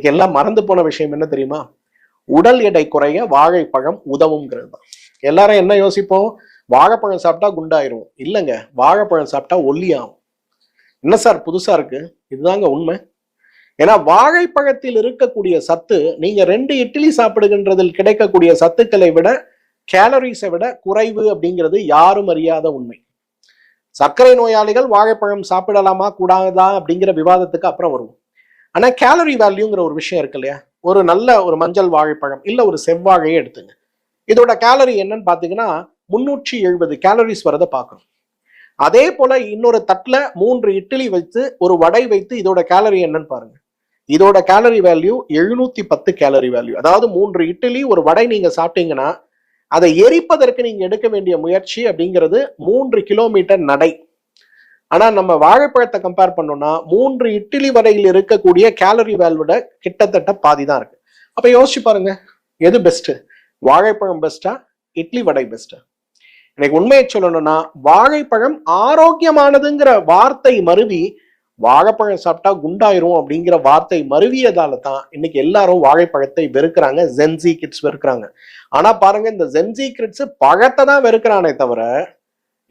இன்னைக்கு எல்லாம் மறந்து போன விஷயம் என்ன தெரியுமா? உடல் எடை குறைய வாழைப்பழம் உதவுங்கிறது தான். எல்லாரும் என்ன யோசிப்போம்? வாழைப்பழம் சாப்பிட்டா குண்டாயிரும். இல்லைங்க, வாழைப்பழம் சாப்பிட்டா ஒல்லியாகும். என்ன சார் புதுசா இருக்கு? இதுதாங்க உண்மை. ஏன்னா வாழைப்பழத்தில் இருக்கக்கூடிய சத்து நீங்க 2 இட்லி சாப்பிடுகின்றதில் கிடைக்கக்கூடிய சத்துக்களை விட, கேலரிஸை விட குறைவு அப்படிங்கிறது யாரும் அறியாத உண்மை. சர்க்கரை நோயாளிகள் வாழைப்பழம் சாப்பிடலாமா கூடாதா அப்படிங்கிற விவாதத்துக்கு அப்புறம் வருவோம். ஆனா கேலரி வேல்யூங்கிற ஒரு விஷயம் இருக்கு இல்லையா? ஒரு நல்ல ஒரு மஞ்சள் வாழைப்பழம் இல்ல ஒரு செவ்வாழையே எடுத்துங்க. இதோட கேலரி என்னன்னு பாத்தீங்கன்னா 370 கேலரிஸ் வரதை பார்க்கணும். அதே போல இன்னொரு தட்டுல 3 இட்லி வைத்து ஒரு வடை வைத்து இதோட கேலரி என்னன்னு பாருங்க. இதோட கேலரி வேல்யூ 710 கேலரி வேல்யூ. அதாவது 3 இட்லி ஒரு வடை நீங்க சாப்பிட்டீங்கன்னா அதை எரிப்பதற்கு நீங்க எடுக்க வேண்டிய முயற்சி அப்படிங்கிறது 3 கிலோமீட்டர் நடை. ஆனா நம்ம வாழைப்பழத்தை கம்பேர் பண்ணோம்னா 3 இட்லி வரையில் இருக்கக்கூடிய கேலரி வேல்விட கிட்டத்தட்ட பாதி தான் இருக்கு. அப்ப யோசிச்சு பாருங்க, எது பெஸ்ட்? வாழைப்பழம் பெஸ்டா, இட்லி வடை பெஸ்டா? எனக்கு உண்மையை சொல்லணும்னா வாழைப்பழம் ஆரோக்கியமானதுங்கிற வார்த்தை மருவி வாழைப்பழம் சாப்பிட்டா குண்டாயிரும் அப்படிங்கிற வார்த்தை மருவியதால தான் இன்னைக்கு எல்லாரும் வாழைப்பழத்தை வெறுக்கிறாங்க. Gen Z kids வெறுக்கிறாங்க. ஆனா பாருங்க, இந்த ஜென்சி கிட்ஸ் பழத்தை தான் வெறுக்கிறானே தவிர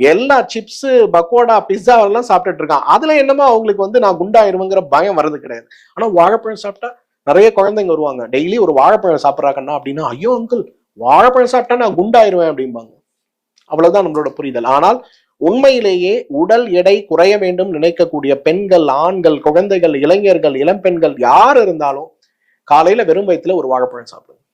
எல்லா சிப்ஸ், பக்கோடா, பிஸ்ஸா எல்லாம் சாப்பிட்டுட்டு இருக்கான். அதுல என்னமோ அவங்களுக்கு நான் குண்டாயிருவேங்கிற பயம் வர்றது கிடையாது. ஆனா வாழைப்பழம் சாப்பிட்டா நிறைய குழந்தைங்க வருவாங்க. டெய்லி ஒரு வாழைப்பழம் சாப்பிட்றாங்கன்னா அப்படின்னா, ஐயோ அங்கிள் வாழைப்பழம் சாப்பிட்டா நான் குண்டாயிருவேன் அப்படிம்பாங்க. அவ்வளவுதான் நம்மளோட புரிதல். ஆனால் உண்மையிலேயே உடல் எடை குறைய வேண்டும் நினைக்கக்கூடிய பெண்கள், ஆண்கள், குழந்தைகள், இளைஞர்கள், இளம்பெண்கள் யார் இருந்தாலும் காலையில வெறும் வயிற்றுல ஒரு வாழைப்பழம் சாப்பிடுங்க.